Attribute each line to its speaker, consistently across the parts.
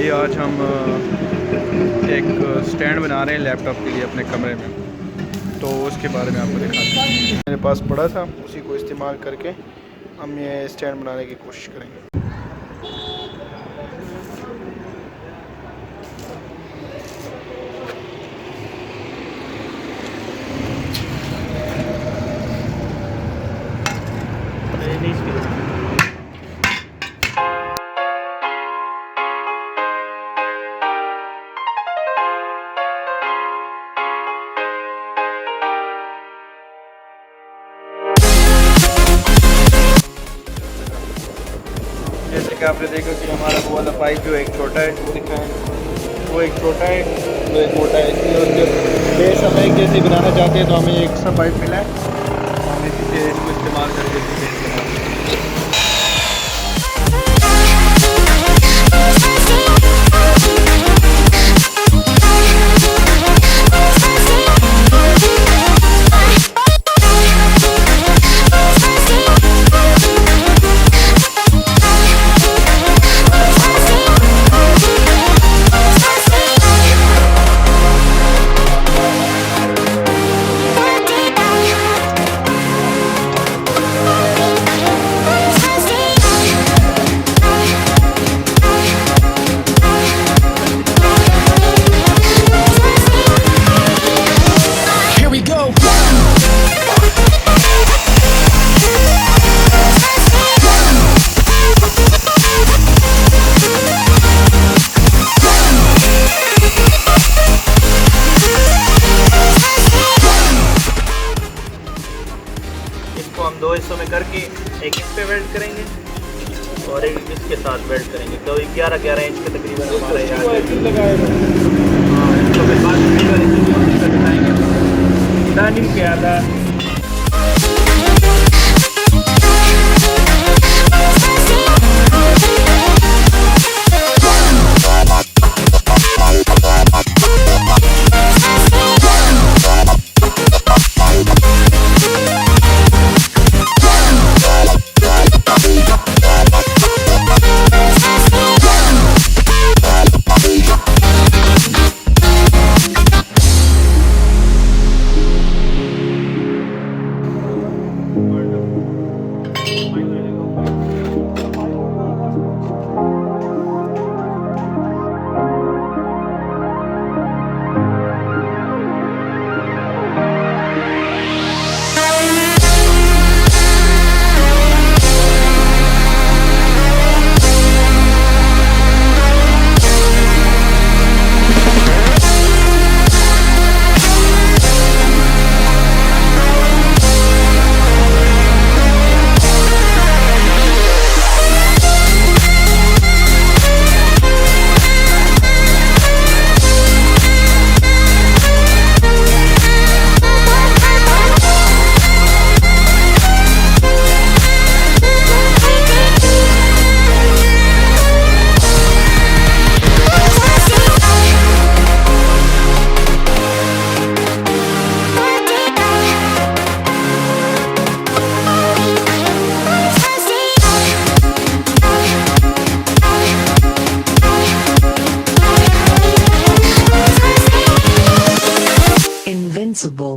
Speaker 1: जी आज हम एक स्टैंड बना रहे हैं लैपटॉप के लिए अपने कमरे में, तो उसके बारे में आपको दिखाते हैं। मेरे पास पड़ा था, उसी को इस्तेमाल करके हम ये स्टैंड बनाने की कोशिश करेंगे। जैसे कि आपने देखा कि हमारा वो वाला पाइप जो एक छोटा है, वो दिखा है, वो एक छोटा है, वो एक मोटा है। इसलिए उसके बेस हम एक जैसे बनाना चाहते हैं, तो हमें एक सा पाइप मिला है, तो हम इसी से इसको इस्तेमाल करके हम दो हिस्सों में करके एक इस पे वेल्ड करेंगे और एक इसके साथ वेल्ड करेंगे। तो 11-11 इंच के तकरीबन हमारा डाइनिंग पे आता है।
Speaker 2: Invincible.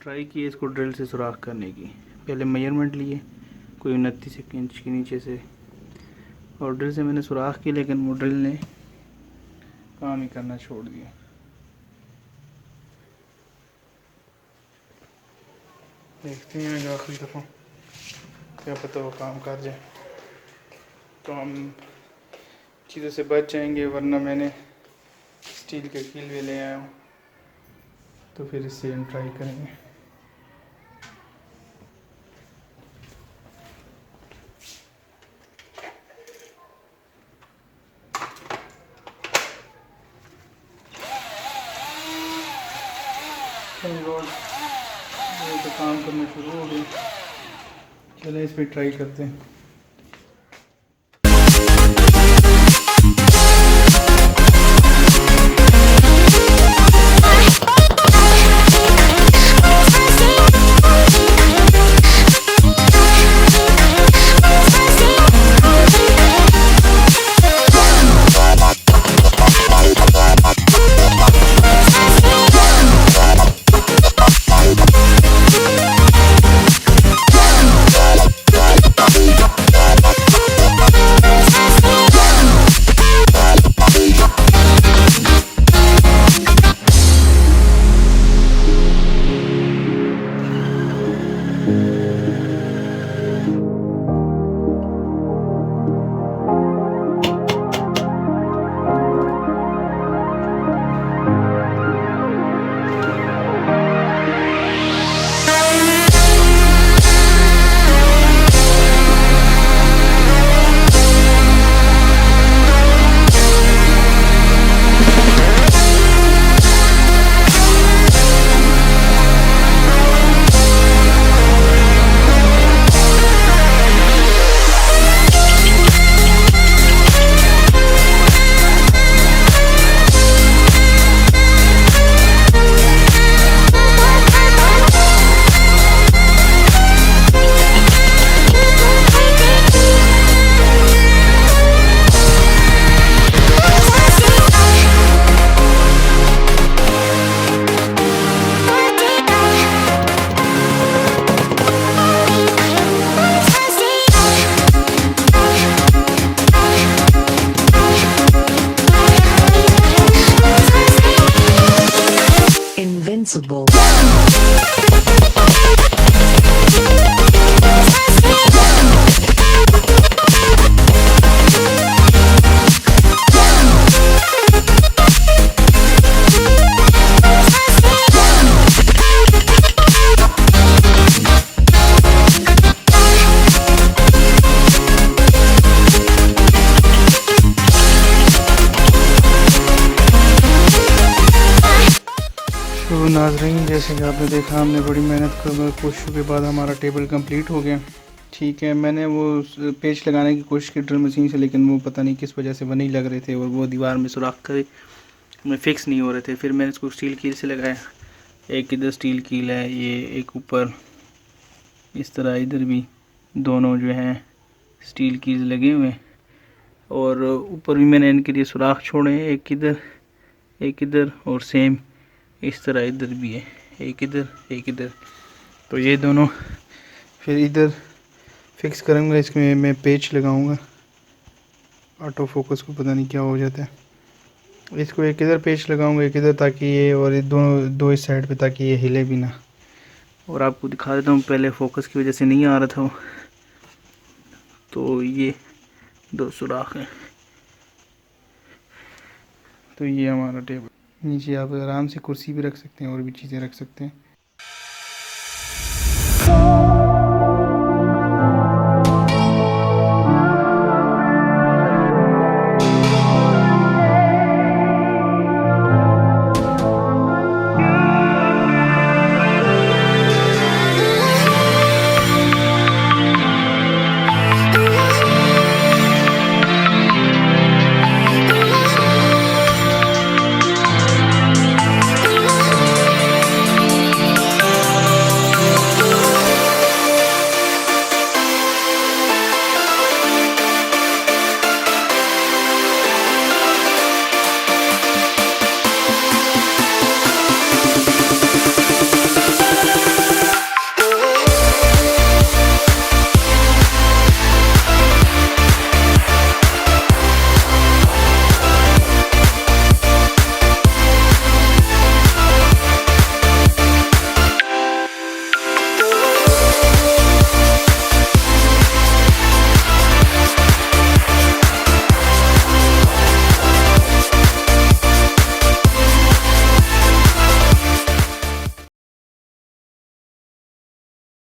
Speaker 1: ट्राई की इसको ड्रिल से सुराख करने की। पहले मेजरमेंट लिए कोई 29 इंच के नीचे से, और ड्रिल से मैंने सुराख की, लेकिन वो ड्रिल ने काम ही करना छोड़ दिया। देखते हैं अगर आखिरी दफ़ा, क्या पता वो काम कर जाए तो हम चीज़ों से बच जाएंगे, वरना मैंने स्टील के कील भी ले आया हूँ, तो फिर इससे हम ट्राई करेंगे। ये तो काम करना शुरू हो गया, चलो इस पर ट्राई करते हैं।
Speaker 2: Invincible.
Speaker 1: तो नाज़रीन, जैसे कि आपने देखा, हमने बड़ी मेहनत कर कोशिशों के बाद हमारा टेबल कंप्लीट हो गया। ठीक है, मैंने वो पेच लगाने की कोशिश की ड्रिल मशीन से, लेकिन वो पता नहीं किस वजह से वो नहीं लग रहे थे और वो दीवार में सुराख कर में फिक्स नहीं हो रहे थे। फिर मैंने इसको स्टील कील से लगाया। एक इधर स्टील कील है, ये एक ऊपर इस तरह, इधर भी दोनों जो हैं स्टील कील लगे हुए हैं, और ऊपर भी मैंने इनके लिए सुराख छोड़े हैं, एक इधर और सेम इस तरह इधर भी है, एक इधर एक इधर। तो ये दोनों फिर इधर फिक्स करूँगा, इसमें मैं पेच लगाऊंगा। ऑटो फोकस को पता नहीं क्या हो जाता है। इसको एक इधर पेच लगाऊंगा, एक इधर, ताकि ये, और ये दोनों दो इस साइड पे, ताकि ये हिले भी ना। और आपको दिखा देता हूँ, पहले फोकस की वजह से नहीं आ रहा था वो। तो ये दो सुराख हैं। तो ये हमारा टेबल। नीचे आप आराम से कुर्सी भी रख सकते हैं और भी चीज़ें रख सकते हैं।